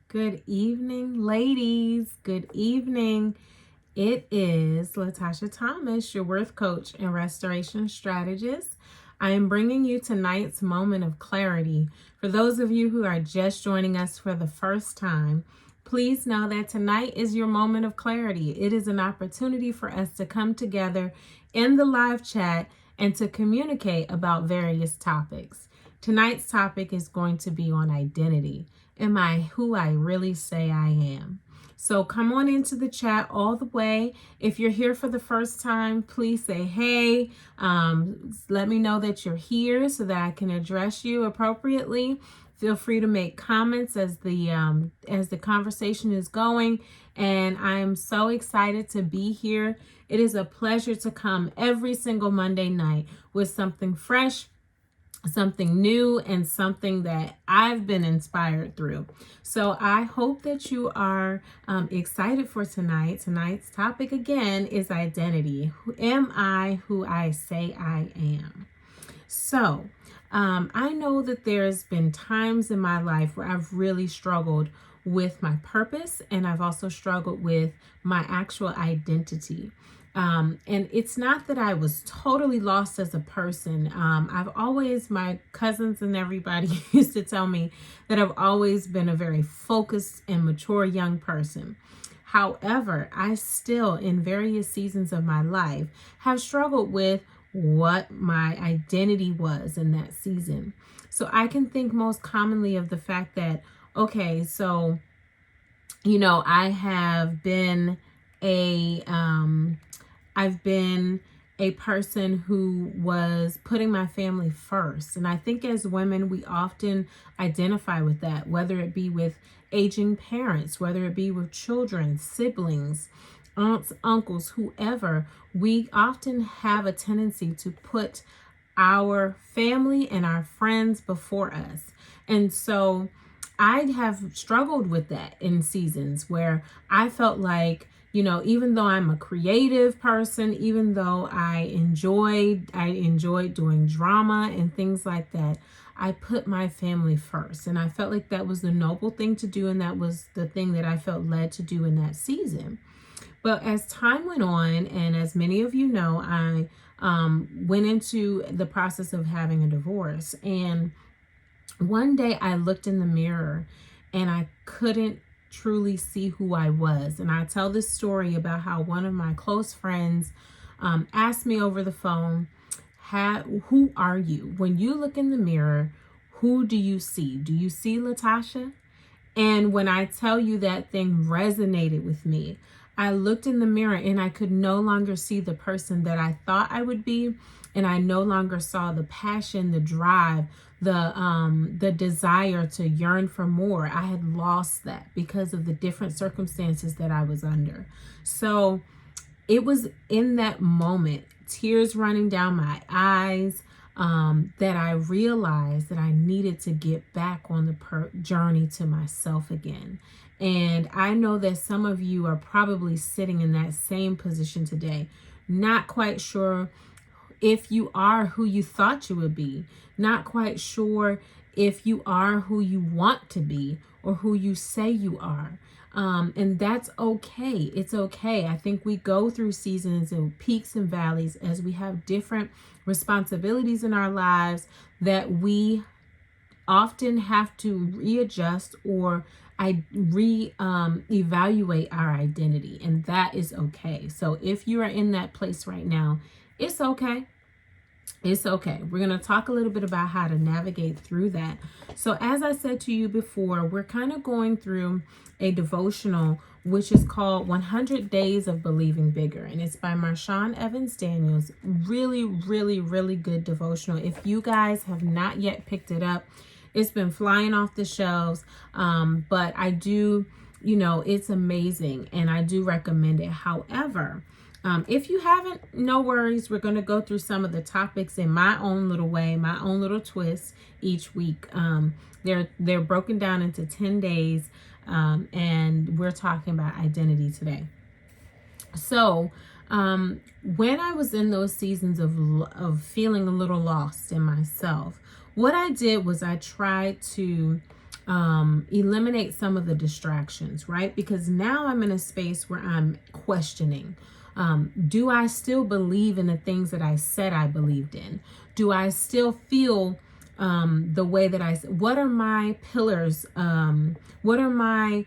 Good evening, ladies. Good evening. It is Latasha Thomas, your worth coach and restoration strategist. I am bringing you tonight's moment of clarity. For those of you who are just joining us for the first time, please know that tonight is your moment of clarity. It is an opportunity for us to come together in the live chat and to communicate about various topics. Tonight's topic is going to be on identity. Am I who I really say I am? So come on into the chat all the way. If you're here for the first time, please say hey. Let me know that you're here so that I can address you appropriately. Feel free to make comments as the conversation is going. And I am so excited to be here. It is a pleasure to come every single Monday night with something fresh, something new, and something that I've been inspired through. So I hope that you are excited for tonight. Tonight's topic again is identity. Am I who I say I am? So I know that there's been times in my life where I've really struggled with my purpose, and I've also struggled with my actual identity. And it's not that I was totally lost as a person. My cousins and everybody used to tell me that I've always been a very focused and mature young person. However, I still, in various seasons of my life, have struggled with what my identity was in that season. So I can think most commonly of the fact that, okay, so, I have been a, I've been a person who was putting my family first. And I think as women, we often identify with that, whether it be with aging parents, whether it be with children, siblings, aunts, uncles, whoever. We often have a tendency to put our family and our friends before us. And so I have struggled with that in seasons where I felt like, even though I'm a creative person, even though I enjoyed doing drama and things like that, I put my family first. And I felt like that was the noble thing to do. And that was the thing that I felt led to do in that season. But as time went on, and as many of you know, I went into the process of having a divorce. And one day I looked in the mirror and I couldn't truly see who I was. And I tell this story about how one of my close friends asked me over the phone, who are you? When you look in the mirror, who do you see? Do you see Latasha? And when I tell you that thing resonated with me, I looked in the mirror and I could no longer see the person that I thought I would be. And I no longer saw the passion, the drive, the desire to yearn for more. I had lost that because of the different circumstances that I was under. So it was in that moment, tears running down my eyes, that I realized that I needed to get back on the journey to myself again. And I know that some of you are probably sitting in that same position today, not quite sure if you are who you thought you would be, not quite sure if you are who you want to be or who you say you are. And that's okay. It's okay. I think we go through seasons and peaks and valleys as we have different responsibilities in our lives that we often have to readjust or evaluate our identity, and that is okay. So if you are in that place right now, it's okay. It's okay. We're going to talk a little bit about how to navigate through that. So as I said to you before, we're kind of going through a devotional which is called 100 Days of Believing Bigger. And it's by Marshawn Evans Daniels. Really, really, really good devotional. If you guys have not yet picked it up, it's been flying off the shelves. But I do, it's amazing and I do recommend it. However, if you haven't, no worries. We're going to go through some of the topics in my own little way, my own little twist each week. They're broken down into 10 days, and we're talking about identity today. So when I was in those seasons of feeling a little lost in myself, what I did was I tried to eliminate some of the distractions, right? Because now I'm in a space where I'm questioning. Do I still believe in the things that I said I believed in? Do I still feel the way that what are my pillars? What are my,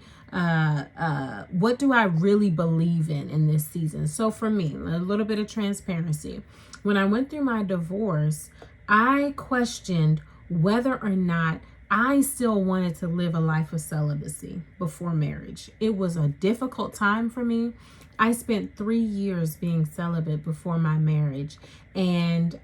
what do I really believe in this season? So for me, a little bit of transparency. When I went through my divorce, I questioned whether or not I still wanted to live a life of celibacy before marriage. It was a difficult time for me. I spent 3 years being celibate before my marriage, and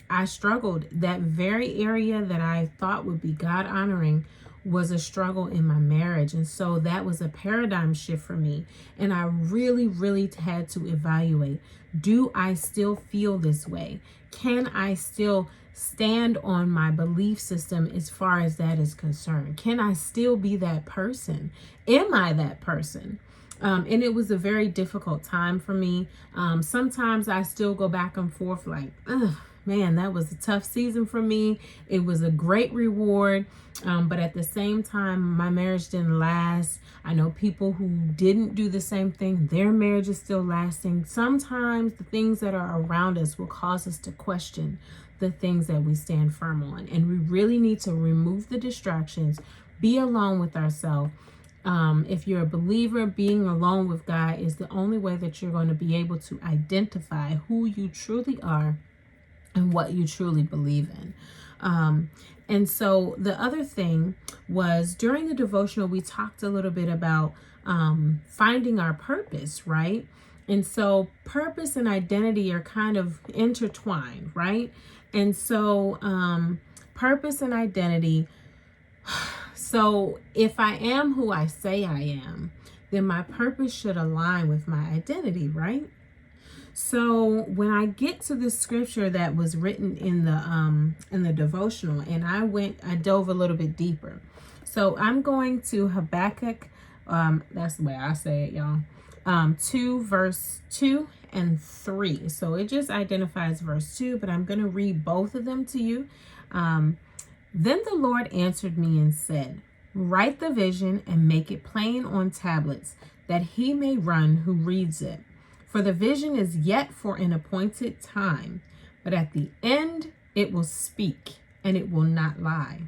I struggled. That very area that I thought would be God honoring was a struggle in my marriage. And so that was a paradigm shift for me. And I really, really had to evaluate, do I still feel this way? Can I still stand on my belief system as far as that is concerned? Can I still be that person? Am I that person? And it was a very difficult time for me. Sometimes I still go back and forth like, ugh, man, that was a tough season for me. It was a great reward. But at the same time, my marriage didn't last. I know people who didn't do the same thing. Their marriage is still lasting. Sometimes the things that are around us will cause us to question the things that we stand firm on. And we really need to remove the distractions, be alone with ourselves. If you're a believer, being alone with God is the only way that you're going to be able to identify who you truly are and what you truly believe in. And so the other thing was, during the devotional, we talked a little bit about finding our purpose, right? And so purpose and identity are kind of intertwined, right? And so purpose and identity. So if I am who I say I am, then my purpose should align with my identity, right? So when I get to the scripture that was written in the devotional, and I dove a little bit deeper. So I'm going to Habakkuk, that's the way I say it, y'all. 2 verse 2 and 3. So it just identifies verse 2, but I'm going to read both of them to you. Then the Lord answered me and said, write the vision and make it plain on tablets, that he may run who reads it. For the vision is yet for an appointed time, but at the end it will speak, and it will not lie.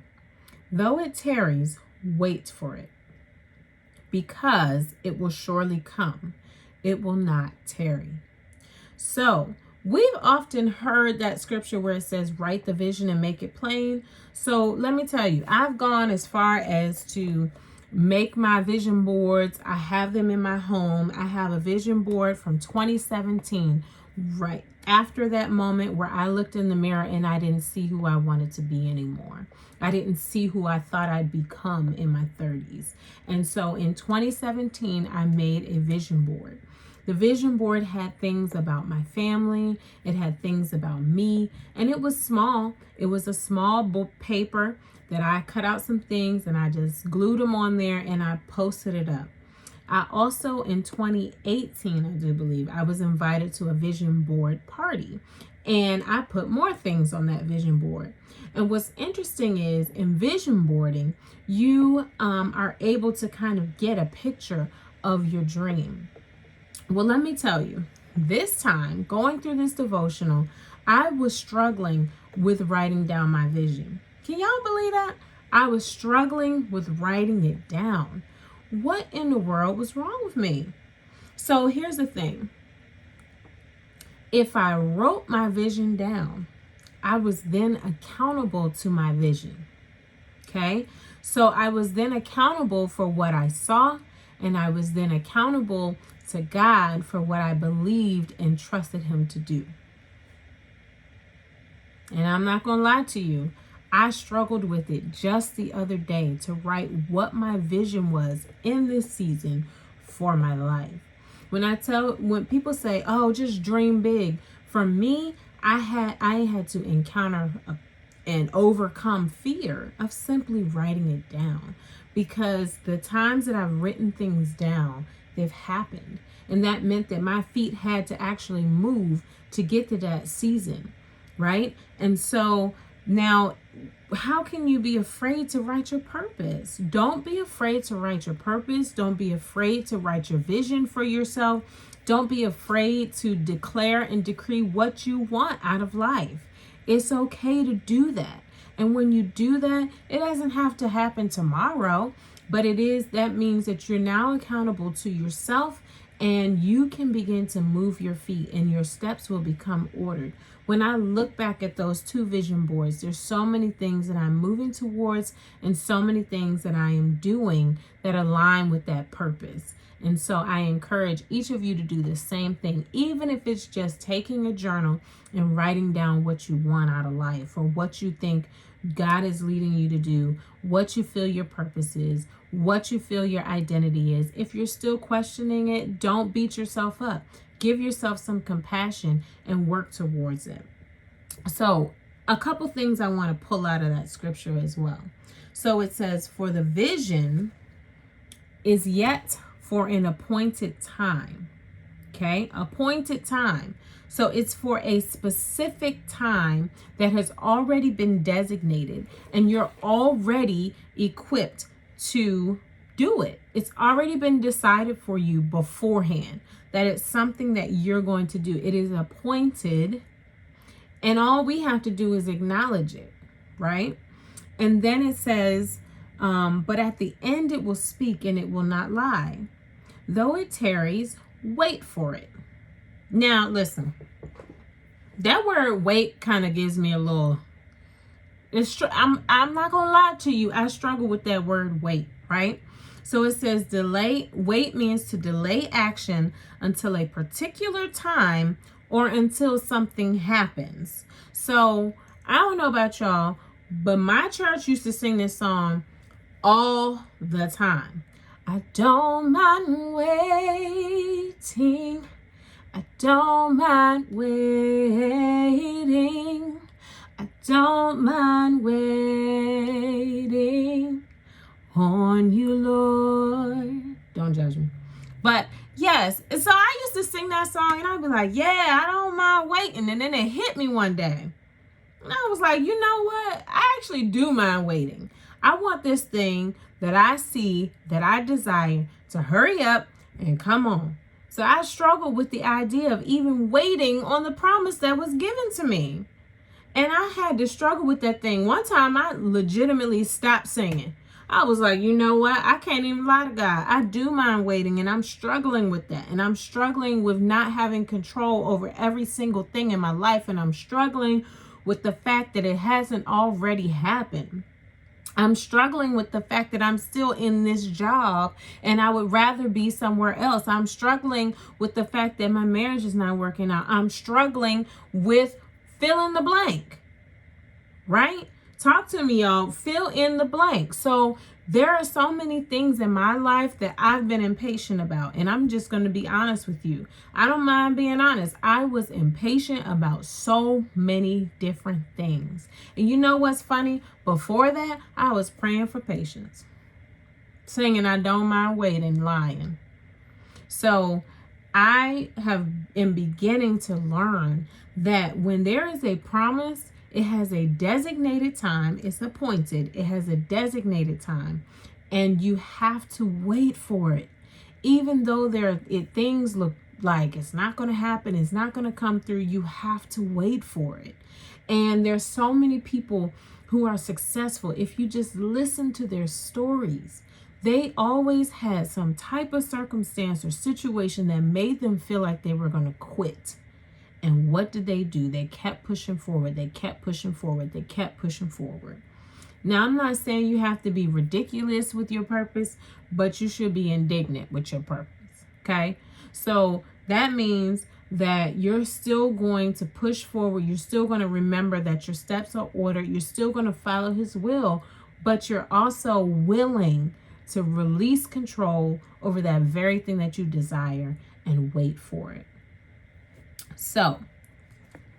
Though it tarries, wait for it, because it will surely come. It will not tarry. So we've often heard that scripture where it says, write the vision and make it plain. So let me tell you, I've gone as far as to make my vision boards. I have them in my home. I have a vision board from 2017, right after that moment where I looked in the mirror and I didn't see who I wanted to be anymore. I didn't see who I thought I'd become in my 30s. And so in 2017, I made a vision board. The vision board had things about my family. It had things about me, and it was small. It was a small book paper that I cut out some things and I just glued them on there and I posted it up. I also, in 2018, I do believe, I was invited to a vision board party, and I put more things on that vision board. And what's interesting is, in vision boarding, you are able to kind of get a picture of your dream. Well, let me tell you, this time going through this devotional, I was struggling with writing down my vision. Can y'all believe that? I was struggling with writing it down. What in the world was wrong with me? So here's the thing. If I wrote my vision down, I was then accountable to my vision. Okay? So I was then accountable for what I saw, and I was then accountable to God for what I believed and trusted him to do. And I'm not going to lie to you, I struggled with it just the other day to write what my vision was in this season for my life. When people say, oh, just dream big, for me, I had to encounter and overcome fear of simply writing it down, because the times that I've written things down, they've happened. And that meant that my feet had to actually move to get to that season, right? And so now how can you be afraid to write your purpose? Don't be afraid to write your purpose. Don't be afraid to write your vision for yourself. Don't be afraid to declare and decree what you want out of life. It's okay to do that. And when you do that, it doesn't have to happen tomorrow, but that means that you're now accountable to yourself, and you can begin to move your feet and your steps will become ordered. When I look back at those 2 vision boards, there's so many things that I'm moving towards and so many things that I am doing that align with that purpose. And so I encourage each of you to do the same thing, even if it's just taking a journal and writing down what you want out of life, or what you think God is leading you to do, what you feel your purpose is, what you feel your identity is. If you're still questioning it, don't beat yourself up. Give yourself some compassion and work towards it. So a couple things I want to pull out of that scripture as well. So it says, for the vision is yet for an appointed time. Okay, appointed time. So it's for a specific time that has already been designated, and you're already equipped to do it. It's already been decided for you beforehand that it's something that you're going to do. It is appointed, and all we have to do is acknowledge it, right? And then it says, but at the end it will speak and it will not lie. Though it tarries, wait for it. Now, listen, that word wait kind of gives me a little, I'm not going to lie to you. I struggle with that word wait, right? So it says wait means to delay action until a particular time or until something happens. So I don't know about y'all, but my church used to sing this song all the time. I don't mind waiting. I don't mind waiting. I don't mind waiting on you, Lord. Don't judge me. But yes, so I used to sing that song and I'd be like, yeah, I don't mind waiting. And then it hit me one day. And I was like, you know what? I actually do mind waiting. I want this thing that I see, that I desire, to hurry up and come on. So I struggle with the idea of even waiting on the promise that was given to me. And I had to struggle with that thing. One time I legitimately stopped singing. I was like, you know what? I can't even lie to God. I do mind waiting, and I'm struggling with that. And I'm struggling with not having control over every single thing in my life. And I'm struggling with the fact that it hasn't already happened. I'm struggling with the fact that I'm still in this job and I would rather be somewhere else. I'm struggling with the fact that my marriage is not working out. I'm struggling with fill in the blank, right? Talk to me, y'all. Fill in the blank. So there are so many things in my life that I've been impatient about. And I'm just going to be honest with you. I don't mind being honest. I was impatient about so many different things. And you know what's funny? Before that, I was praying for patience. Singing, I don't mind waiting, lying. So I am beginning to learn that when there is a promise, it has a designated time. It's appointed. It has a designated time. And you have to wait for it. Even though things look like it's not going to happen, it's not going to come through, you have to wait for it. And there's so many people who are successful. If you just listen to their stories, they always had some type of circumstance or situation that made them feel like they were going to quit. And what did they do? They kept pushing forward. They kept pushing forward. They kept pushing forward. Now, I'm not saying you have to be ridiculous with your purpose, but you should be indignant with your purpose. Okay? So that means that you're still going to push forward. You're still going to remember that your steps are ordered. You're still going to follow his will, but you're also willing to release control over that very thing that you desire and wait for it. So,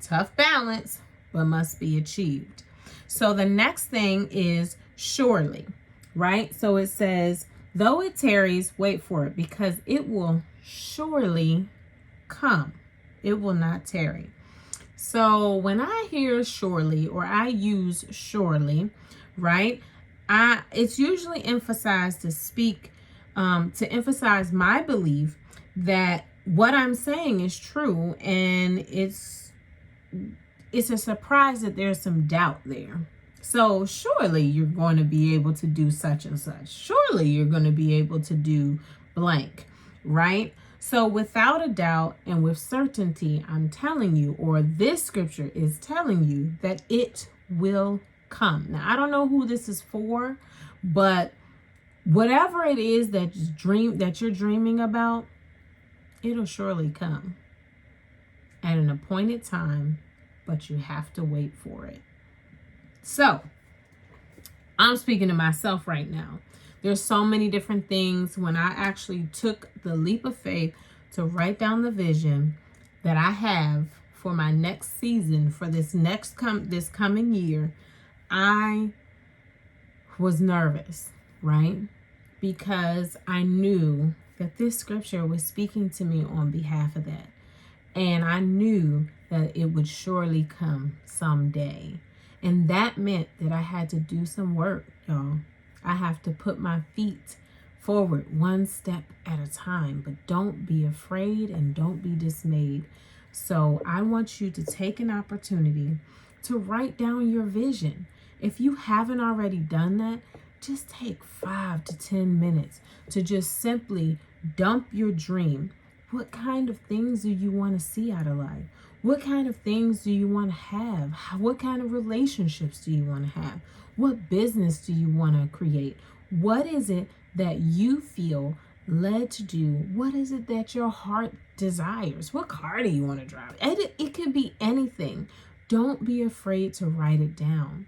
tough balance, but must be achieved. So the next thing is surely, right? So it says, though it tarries, wait for it, because it will surely come. It will not tarry. So when I hear surely or I use surely, right, it's usually emphasized to speak, to emphasize my belief that what I'm saying is true, and it's a surprise that there's some doubt there. So surely you're going to be able to do such and such. Surely you're going to be able to do blank, right? So without a doubt and with certainty, I'm telling you, or this scripture is telling you, that it will come. Now, I don't know who this is for, but whatever it is that you're dreaming about, it'll surely come at an appointed time, but you have to wait for it. So, I'm speaking to myself right now. There's so many different things. When I actually took the leap of faith to write down the vision that I have for my next season, for this coming year, I was nervous, right? Because I knew that this scripture was speaking to me on behalf of that. And I knew that it would surely come someday. And that meant that I had to do some work, y'all. I have to put my feet forward one step at a time. But don't be afraid and don't be dismayed. So I want you to take an opportunity to write down your vision. If you haven't already done that, just take 5 to 10 minutes to just simply dump your dream. What kind of things do you want to see out of life? What kind of things do you want to have? What kind of relationships do you want to have? What business do you want to create? What is it that you feel led to do? What is it that your heart desires? What car do you want to drive? It could be anything. Don't be afraid to write it down.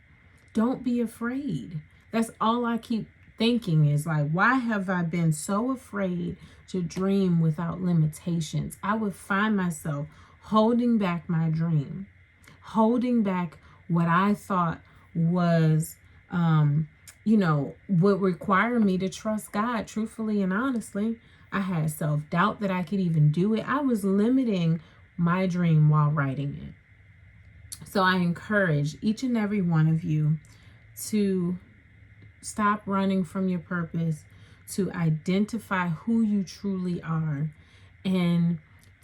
Don't be afraid. That's all I keep thinking is like, why have I been so afraid to dream without limitations? I would find myself holding back my dream, holding back what I thought was, would require me to trust God truthfully and honestly. I had self-doubt that I could even do it. I was limiting my dream while writing it. So I encourage each and every one of you to stop running from your purpose, to identify who you truly are, and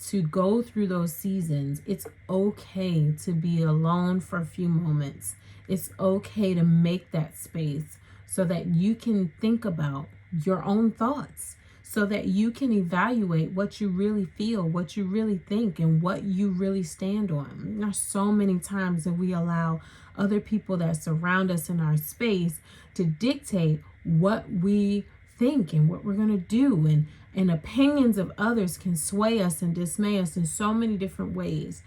to go through those seasons. It's okay to be alone for a few moments. It's okay to make that space so that you can think about your own thoughts, so that you can evaluate what you really feel, what you really think, and what you really stand on. There's so many times that we allow other people that surround us in our space to dictate what we think and what we're going to do. And opinions of others can sway us and dismay us in so many different ways.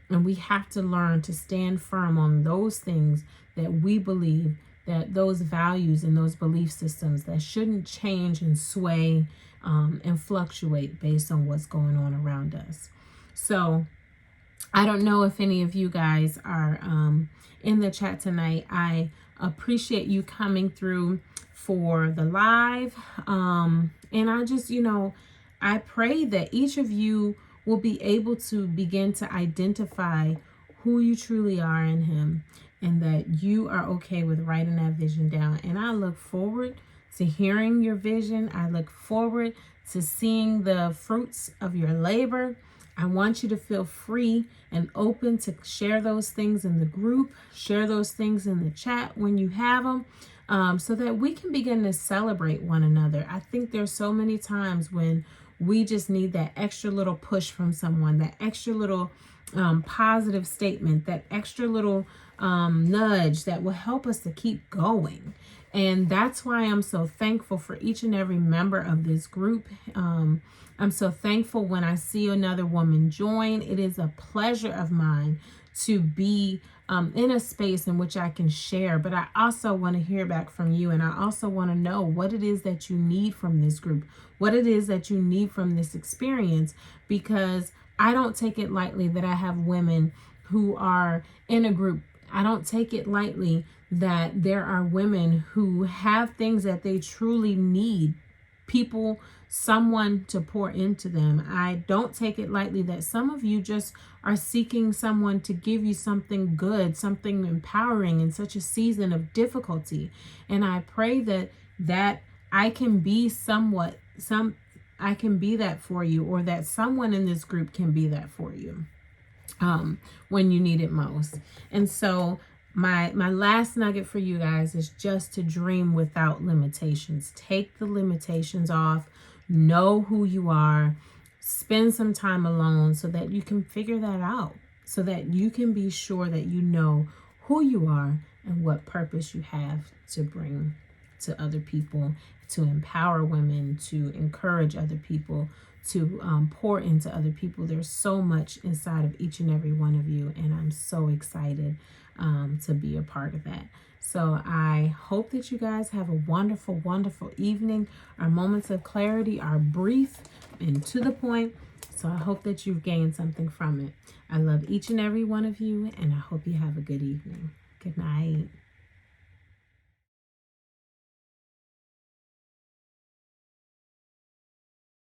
And we have to learn to stand firm on those things that we believe, that those values and those belief systems that shouldn't change and sway and fluctuate based on what's going on around us. So I don't know if any of you guys are in the chat tonight. I appreciate you coming through for the live. And I just, I pray that each of you will be able to begin to identify who you truly are in Him, and that you are okay with writing that vision down. And I look forward to hearing your vision. I look forward to seeing the fruits of your labor. I want you to feel free and open to share those things in the group, share those things in the chat when you have them, so that we can begin to celebrate one another. I think there's so many times when we just need that extra little push from someone, that extra little positive statement, that extra little nudge that will help us to keep going. And that's why I'm so thankful for each and every member of this group. I'm so thankful when I see another woman join. It is a pleasure of mine to be in a space in which I can share, but I also want to hear back from you. And I also want to know what it is that you need from this group, what it is that you need from this experience, because I don't take it lightly that I have women who are in a group. I don't take it lightly that there are women who have things that they truly need people someone to pour into them. I don't take it lightly that some of you just are seeking someone to give you something good, something empowering in such a season of difficulty. And I pray that I can be I can be that for you, or that someone in this group can be that for you when you need it most. And so my last nugget for you guys is just to dream without limitations. Take the limitations off. Know who you are. Spend some time alone so that you can figure that out, so that you can be sure that you know who you are and what purpose you have to bring to other people, to empower women, to encourage other people, to pour into other people. There's so much inside of each and every one of you, and I'm so excited to be a part of that. So I hope that you guys have a wonderful, wonderful evening. Our moments of clarity are brief and to the point, so I hope that you've gained something from it. I love each and every one of you, and I hope you have a good evening. Good night.